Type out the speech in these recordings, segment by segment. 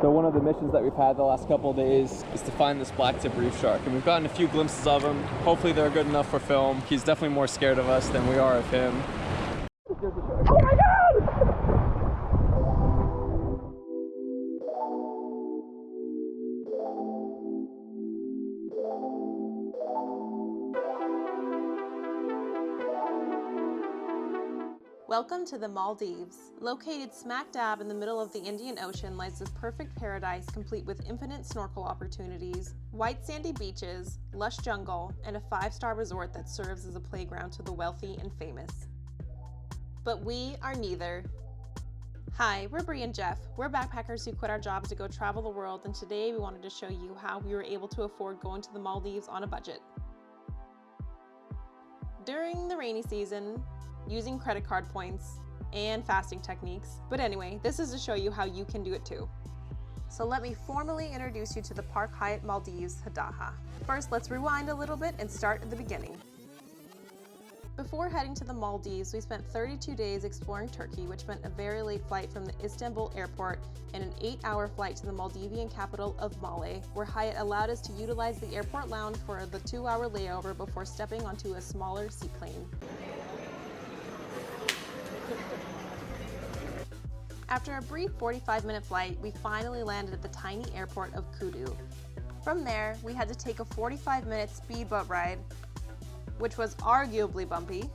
So one of the missions that we've had the last couple of days is to find this black-tip reef shark, and we've gotten a few glimpses of him. Hopefully they're good enough for film. He's definitely more scared of us than we are of him. Oh my God! Welcome to the Maldives. Located smack dab in the middle of the Indian Ocean lies this perfect paradise complete with infinite snorkel opportunities, white sandy beaches, lush jungle, and a 5-star resort that serves as a playground to the wealthy and famous. But we are neither. Hi, we're Bree and Jeff. We're backpackers who quit our jobs to go travel the world, and today we wanted to show you how we were able to afford going to the Maldives on a budget. During the rainy season, using credit card points, and fasting techniques. But anyway, this is to show you how you can do it too. So let me formally introduce you to the Park Hyatt Maldives Hadahaa. First, let's rewind a little bit and start at the beginning. Before heading to the Maldives, we spent 32 days exploring Turkey, which meant a very late flight from the Istanbul airport and an 8-hour flight to the Maldivian capital of Male, where Hyatt allowed us to utilize the airport lounge for the 2-hour layover before stepping onto a smaller seaplane. After a brief 45-minute flight, we finally landed at the tiny airport of Kudu. From there, we had to take a 45-minute speedboat ride, which was arguably bumpy,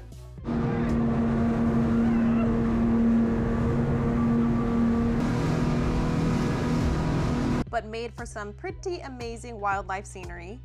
but made for some pretty amazing wildlife scenery.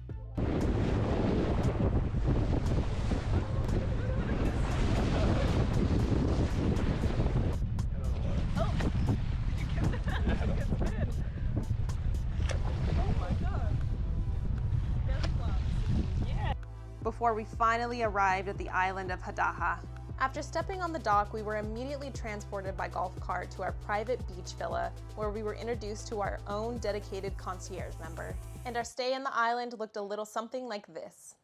Before we finally arrived at the island of Hadahaa. After stepping on the dock, we were immediately transported by golf cart to our private beach villa, where we were introduced to our own dedicated concierge member. And our stay in the island looked a little something like this.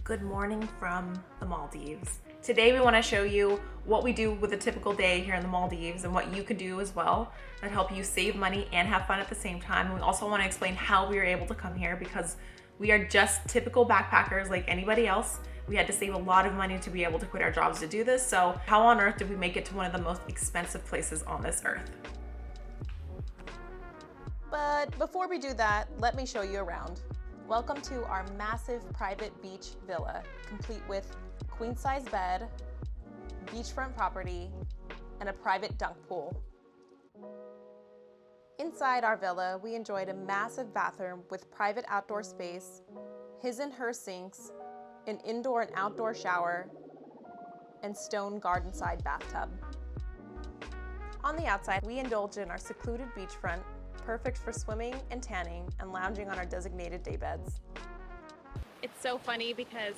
Good morning from the Maldives. Today we want to show you what we do with a typical day here in the Maldives and what you could do as well that help you save money and have fun at the same time. And we also want to explain how we were able to come here because we are just typical backpackers like anybody else. We had to save a lot of money to be able to quit our jobs to do this. So how on earth did we make it to one of the most expensive places on this earth? But before we do that, let me show you around. Welcome to our massive private beach villa, complete with queen-size bed, beachfront property, and a private dunk pool. Inside our villa, we enjoyed a massive bathroom with private outdoor space, his and her sinks, an indoor and outdoor shower, and stone garden-side bathtub. On the outside, we indulged in our secluded beachfront, perfect for swimming and tanning and lounging on our designated day beds. It's so funny because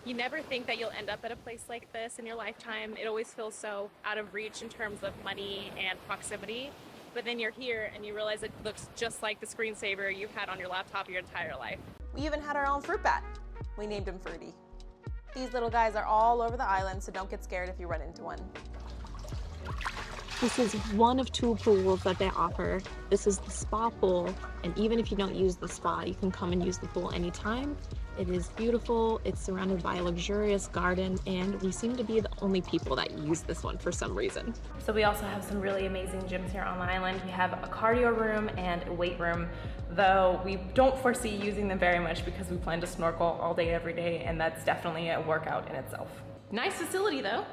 you never think that you'll end up at a place like this in your lifetime. It always feels so out of reach in terms of money and proximity, but then you're here and you realize it looks just like the screensaver you've had on your laptop your entire life. We even had our own fruit bat. We named him Fruity. These little guys are all over the island, so don't get scared if you run into one. This is one of 2 pools that they offer. This is the spa pool, and even if you don't use the spa, you can come and use the pool anytime. It is beautiful, it's surrounded by a luxurious garden, and we seem to be the only people that use this one for some reason. So we also have some really amazing gyms here on the island. We have a cardio room and a weight room, though we don't foresee using them very much because we plan to snorkel all day, every day, and that's definitely a workout in itself. Nice facility though.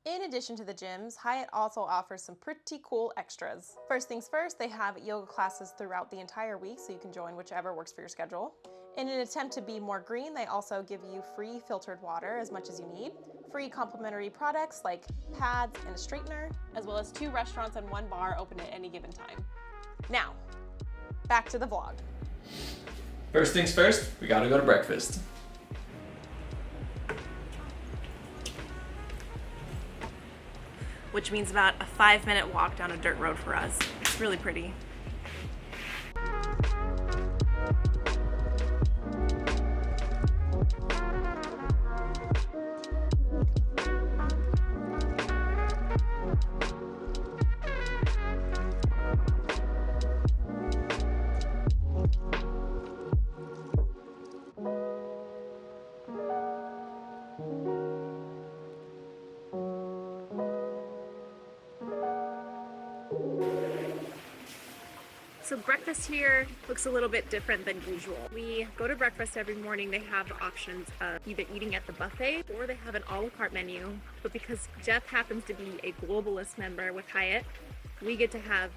In addition to the gyms, Hyatt also offers some pretty cool extras. First things first, they have yoga classes throughout the entire week, so you can join whichever works for your schedule. In an attempt to be more green, they also give you free filtered water as much as you need, free complimentary products like pads and a straightener, as well as 2 restaurants and 1 bar open at any given time. Now, back to the vlog. First things first, we gotta go to breakfast. which means about a 5-minute walk down a dirt road for us. It's really pretty. So breakfast here looks a little bit different than usual. We go to breakfast every morning. They have the options of either eating at the buffet or they have an a la carte menu. But because Jeff happens to be a globalist member with Hyatt, we get to have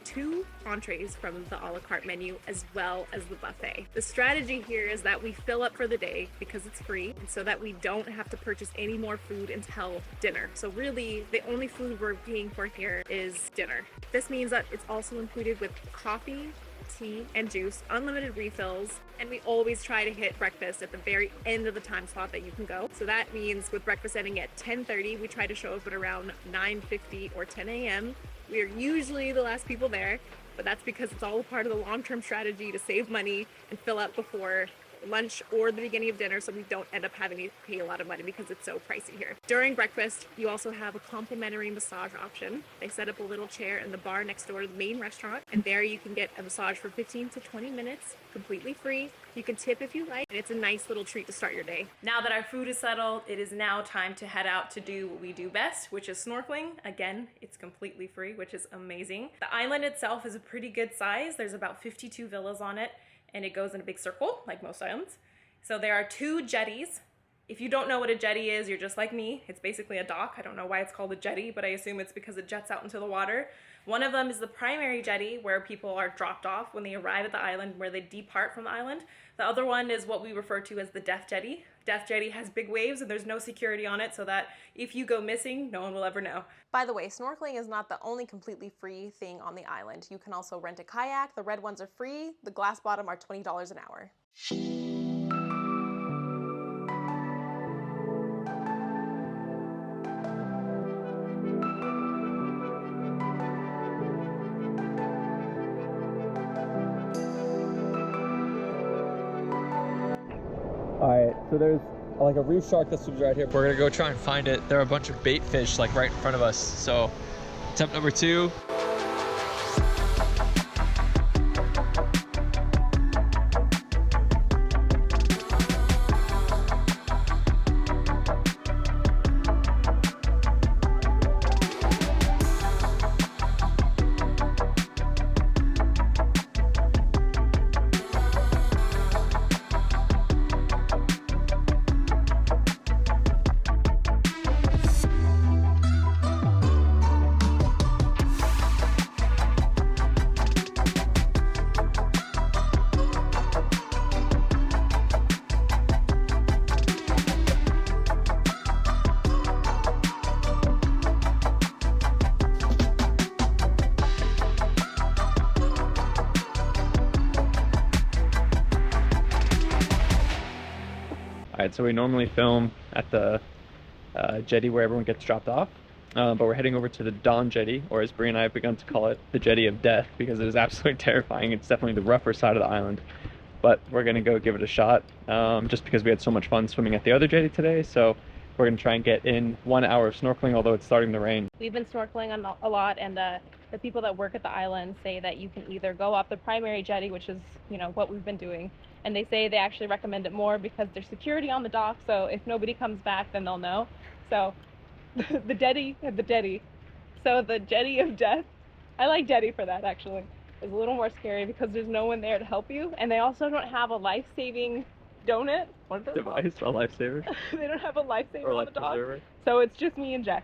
2 entrees from the a la carte menu as well as the buffet. The strategy here is that we fill up for the day because it's free, and so that we don't have to purchase any more food until dinner. So really the only food we're paying for here is dinner. This means that it's also included with coffee, tea, and juice, unlimited refills, and we always try to hit breakfast at the very end of the time slot that you can go. So that means with breakfast ending at 10:30, we try to show up at around 9:50 or 10 a.m. We are usually the last people there, but that's because it's all a part of the long-term strategy to save money and fill up before lunch or the beginning of dinner, so we don't end up having to pay a lot of money because it's so pricey here. During breakfast, you also have a complimentary massage option. They set up a little chair in the bar next door to the main restaurant, and there you can get a massage for 15 to 20 minutes, completely free. You can tip if you like, and it's a nice little treat to start your day. Now that our food is settled, it is now time to head out to do what we do best, which is snorkeling. Again, it's completely free, which is amazing. The island itself is a pretty good size. There's about 52 villas on it, and it goes in a big circle like most islands. So there are 2 jetties. If you don't know what a jetty is, you're just like me. It's basically a dock. I don't know why it's called a jetty, but I assume it's because it jets out into the water. One of them is the primary jetty, where people are dropped off when they arrive at the island, where they depart from the island. The other one is what we refer to as the death jetty. Death jetty has big waves and there's no security on it, so that if you go missing, no one will ever know. By the way, snorkeling is not the only completely free thing on the island. You can also rent a kayak. The red ones are free. The glass bottom are $20 an hour. Alright, so there's like a reef shark that swims right here. We're gonna go try and find it. There are a bunch of bait fish like right in front of us. So attempt number 2. Alright, so we normally film at the jetty where everyone gets dropped off, but we're heading over to the Dawn Jetty, or as Bree and I have begun to call it, the Jetty of Death, because it is absolutely terrifying. It's definitely the rougher side of the island, but we're going to go give it a shot, just because we had so much fun swimming at the other jetty today. So we're going to try and get in 1 hour of snorkeling, although it's starting to rain. We've been snorkeling a lot, and the people that work at the island say that you can either go off the primary jetty, which is, you know, what we've been doing, and they say they actually recommend it more because there's security on the dock, so if nobody comes back, then they'll know. So the jetty. So the Jetty of Death, I like jetty for that actually. It's a little more scary because there's no one there to help you, and they also don't have a life-saving donut. What is it? Device, a lifesaver? They don't have a lifesaver Or on the dock. preserver. So it's just me and Jack.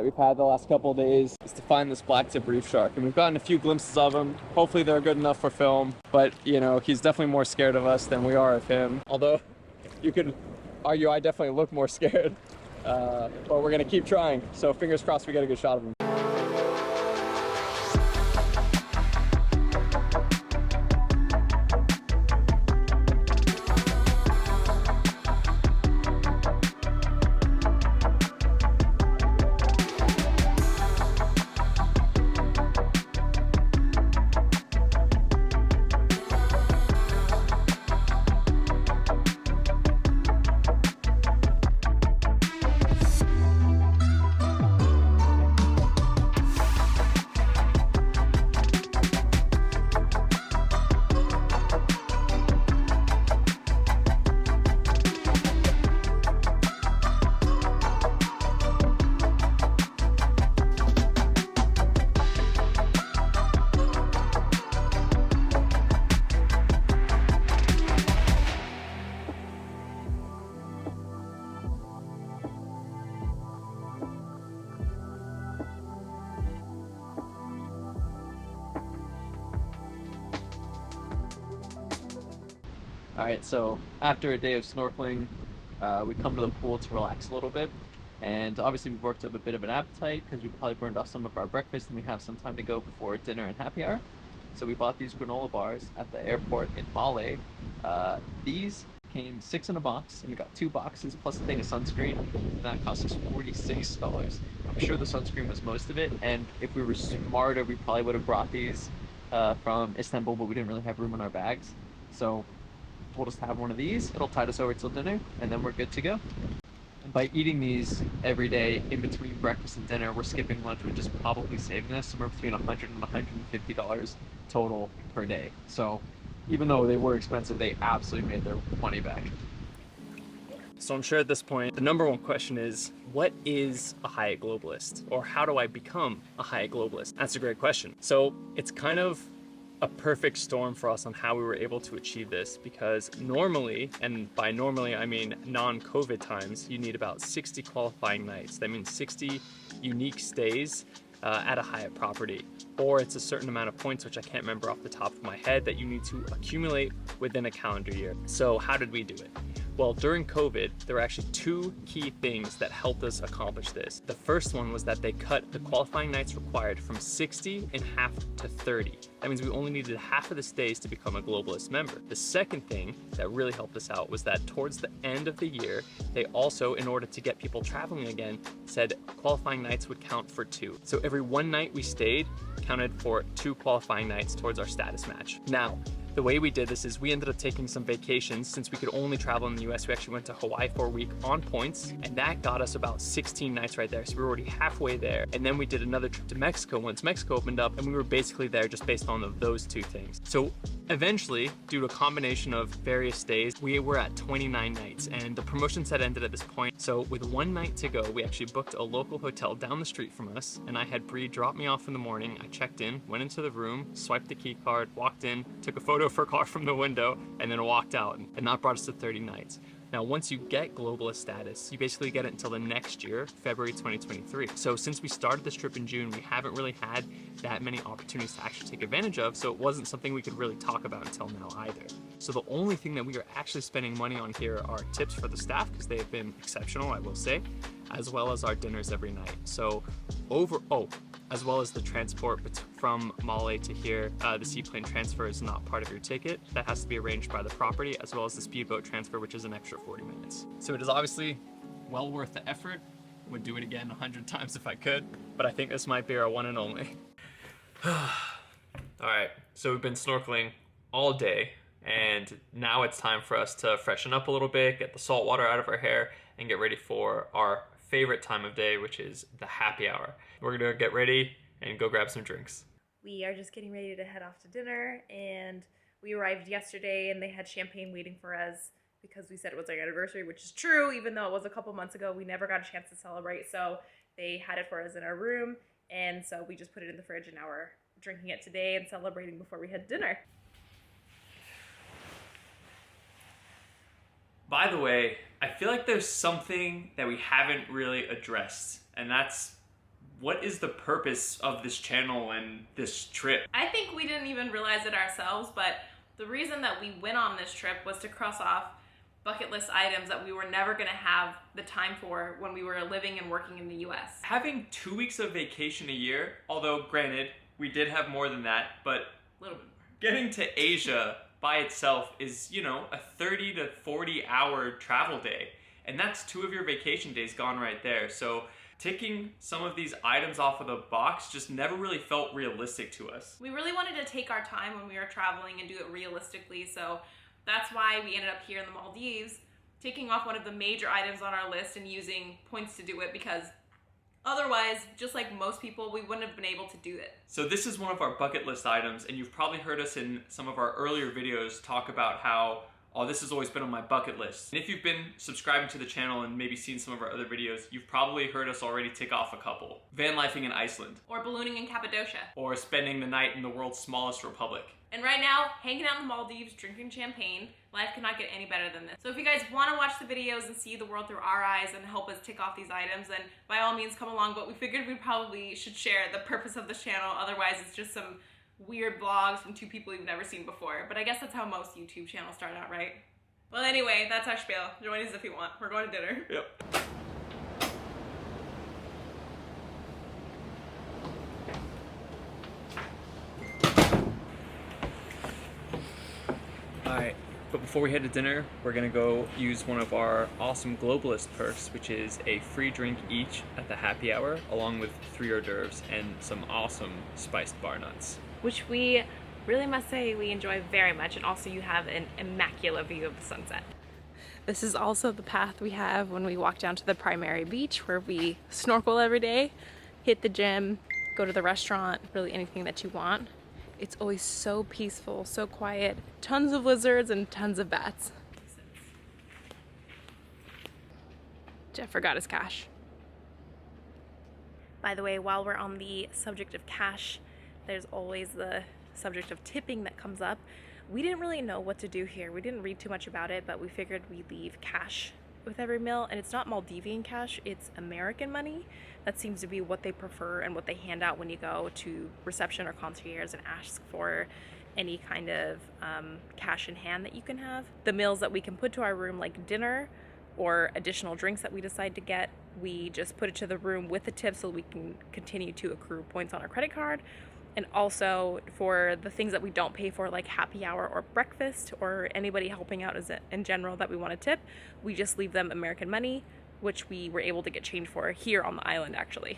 that we've had the last couple of days is to find this black tip reef shark. And we've gotten a few glimpses of him. Hopefully they're good enough for film, but you know, he's definitely more scared of us than we are of him. Although you could argue I definitely look more scared, but we're gonna keep trying. So fingers crossed we get a good shot of him. Alright, so after a day of snorkeling, we come to the pool to relax a little bit. And obviously we've worked up a bit of an appetite because we probably burned off some of our breakfast and we have some time to go before dinner and happy hour. So we bought these granola bars at the airport in Malé. These came 6 in a box, and we got 2 boxes plus a thing of sunscreen, and that cost us $46. I'm sure the sunscreen was most of it, and if we were smarter, we probably would have brought these from Istanbul, but we didn't really have room in our bags. So we'll just have one of these. It'll tide us over till dinner, and then we're good to go. And by eating these every day in between breakfast and dinner, we're skipping lunch, which is probably saving us somewhere between $100 and $150 total per day. So even though they were expensive, they absolutely made their money back. So I'm sure at this point, the number one question is, what is a Hyatt globalist? Or how do I become a Hyatt globalist? That's a great question. So it's kind of a perfect storm for us on how we were able to achieve this, because normally, and by normally I mean non-COVID times, you need about 60 qualifying nights. That means 60 unique stays at a Hyatt property, or it's a certain amount of points, which I can't remember off the top of my head, that you need to accumulate within a calendar year. So how did we do it? Well, during COVID, there were actually 2 key things that helped us accomplish this. The first one was that they cut the qualifying nights required from 60 in half to 30. That means we only needed half of the stays to become a globalist member. The second thing that really helped us out was that towards the end of the year, they also, in order to get people traveling again, said qualifying nights would count for 2. So every 1 night we stayed counted for 2 qualifying nights towards our status match. Now, the way we did this is we ended up taking some vacations. Since we could only travel in the US, we actually went to Hawaii for a week on points, and that got us about 16 nights right there. So we were already halfway there. And then we did another trip to Mexico once Mexico opened up, and we were basically there just based on those 2 things. So eventually, due to a combination of various stays, we were at 29 nights, and the promotions had ended at this point. So with 1 night to go, we actually booked a local hotel down the street from us, and I had Bree drop me off in the morning. I checked in, went into the room, swiped the key card, walked in, took a photo of her car from the window, and then walked out, and that brought us to 30 nights. Now, once you get globalist status, you basically get it until the next year, February 2023. So since we started this trip in June, we haven't really had that many opportunities to actually take advantage of, so it wasn't something we could really talk about until now either. So the only thing that we are actually spending money on here are tips for the staff, because they have been exceptional, I will say, as well as our dinners every night. So as well as the transport from Malé to here. The seaplane transfer is not part of your ticket. That has to be arranged by the property, as well as the speedboat transfer, which is an extra 40 minutes. So it is obviously well worth the effort. Would do it again 100 times if I could, but I think this might be our one and only. All right, so we've been snorkeling all day, and now it's time for us to freshen up a little bit, get the salt water out of our hair, and get ready for our favorite time of day, which is the happy hour. We're gonna get ready and go grab some drinks. We are just getting ready to head off to dinner, and we arrived yesterday and they had champagne waiting for us because we said it was our anniversary, which is true, even though it was a couple months ago. We never got a chance to celebrate, so they had it for us in our room, and so we just put it in the fridge, and now we're drinking it today and celebrating before we head to dinner. By the way, I feel like there's something that we haven't really addressed, and that's what is the purpose of this channel and this trip? I think we didn't even realize it ourselves, but the reason that we went on this trip was to cross off bucket list items that we were never gonna have the time for when we were living and working in the US. Having 2 weeks of vacation a year, although granted, we did have more than that, but A little bit more. getting to Asia by itself is, you know, a 30 to 40 hour travel day. And that's 2 of your vacation days gone right there. So ticking some of these items off of the box just never really felt realistic to us. We really wanted to take our time when we were traveling and do it realistically, so that's why we ended up here in the Maldives, taking off one of the major items on our list and using points to do it, because otherwise, just like most people, we wouldn't have been able to do it. So this is one of our bucket list items, and you've probably heard us in some of our earlier videos talk about how, oh, this has always been on my bucket list. And if you've been subscribing to the channel and maybe seen some of our other videos, you've probably heard us already tick off a couple. Van lifing in Iceland. Or ballooning in Cappadocia. Or spending the night in the world's smallest republic. And right now, hanging out in the Maldives, drinking champagne. Life cannot get any better than this. So if you guys want to watch the videos and see the world through our eyes and help us tick off these items, then by all means come along, but we figured we probably should share the purpose of this channel, otherwise it's just some weird vlogs from 2 people you've never seen before. But I guess that's how most YouTube channels start out, right? Well, anyway, that's our spiel. Join us if you want. We're going to dinner. Yep. Alright, but before we head to dinner, we're gonna go use one of our awesome globalist perks, which is a free drink each at the happy hour, along with 3 hors d'oeuvres and some awesome spiced bar nuts. Which we really must say we enjoy very much, and also you have an immaculate view of the sunset. This is also the path we have when we walk down to the primary beach, where we snorkel every day, hit the gym, go to the restaurant, really anything that you want. It's always so peaceful, so quiet, tons of lizards and tons of bats. Jeff forgot his cash. By the way, while we're on the subject of cash, there's always the subject of tipping that comes up. We didn't really know what to do here. We didn't read too much about it, but we figured we'd leave cash with every meal. And it's not Maldivian cash, it's American money. That seems to be what they prefer and what they hand out when you go to reception or concierge and ask for any kind of cash in hand that you can have. The meals that we can put to our room, like dinner or additional drinks that we decide to get, we just put it to the room with the tip so we can continue to accrue points on our credit card. And also for the things that we don't pay for, like happy hour or breakfast or anybody helping out in general that we want to tip, we just leave them American money, which we were able to get change for here on the island actually.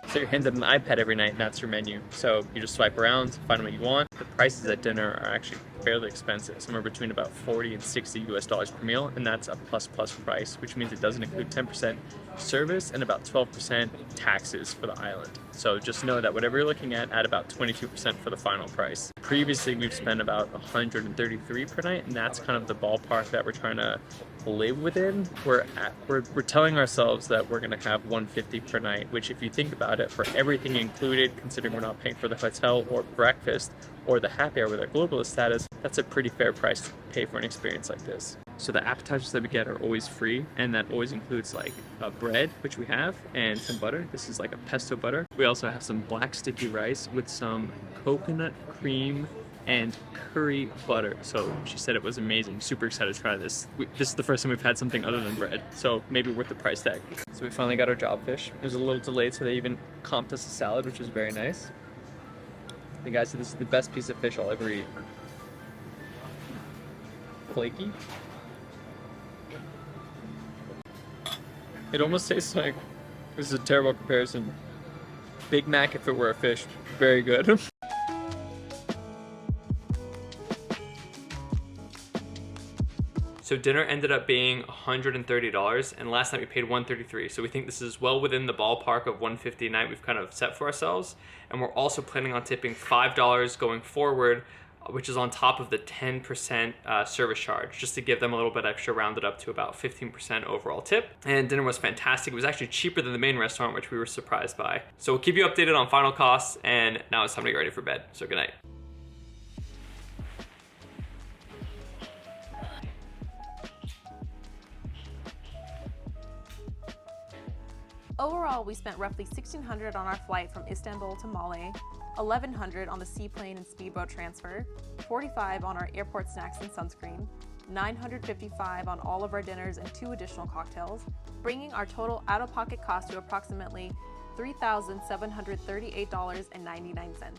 Set your hands up on the iPad every night and that's your menu. So you just swipe around, find what you want. The prices at dinner are actually fairly expensive, somewhere between about 40 and 60 US dollars per meal, and that's a plus price, which means it doesn't include 10% service and about 12% taxes for the island. So just know that whatever you're looking at, add about 22% for the final price. Previously, we've spent about 133 per night, and that's kind of the ballpark that we're trying to live within. We're telling ourselves that we're gonna have 150 per night, which if you think about it, for everything included, considering we're not paying for the hotel or breakfast or the happy hour with our globalist status, that's a pretty fair price to pay for an experience like this. So the appetizers that we get are always free, and that always includes like a bread, which we have, and some butter. This is like a pesto butter. We also have some black sticky rice with some coconut cream and curry butter. So she said it was amazing. Super excited to try this. This is the first time we've had something other than bread, so maybe worth the price tag. So we finally got our job fish. It was a little delayed, so they even comped us a salad, which was very nice. The guy said this is the best piece of fish I'll ever eat. Flaky. It almost tastes like, this is a terrible comparison, Big Mac if it were a fish. Very good. So dinner ended up being $130, and last night we paid $133. So we think this is well within the ballpark of $150 a night we've kind of set for ourselves. And we're also planning on tipping $5 going forward, which is on top of the 10% service charge, just to give them a little bit extra, rounded up to about 15% overall tip. And dinner was fantastic. It was actually cheaper than the main restaurant, which we were surprised by. So we'll keep you updated on final costs, and now it's time to get ready for bed. So good night. Overall, we spent roughly $1,600 on our flight from Istanbul to Male, $1,100 on the seaplane and speedboat transfer, $45 on our airport snacks and sunscreen, $955 on all of our dinners and 2 additional cocktails, bringing our total out-of-pocket cost to approximately $3,738.99.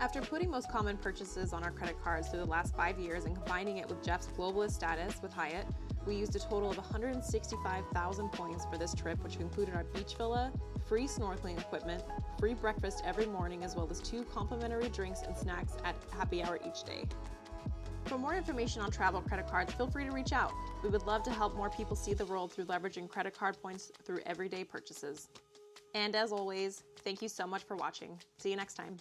After putting most common purchases on our credit cards through the last 5 years and combining it with Jeff's globalist status with Hyatt, we used a total of 165,000 points for this trip, which included our beach villa, free snorkeling equipment, free breakfast every morning, as well as 2 complimentary drinks and snacks at happy hour each day. For more information on travel credit cards, feel free to reach out. We would love to help more people see the world through leveraging credit card points through everyday purchases. And as always, thank you so much for watching. See you next time.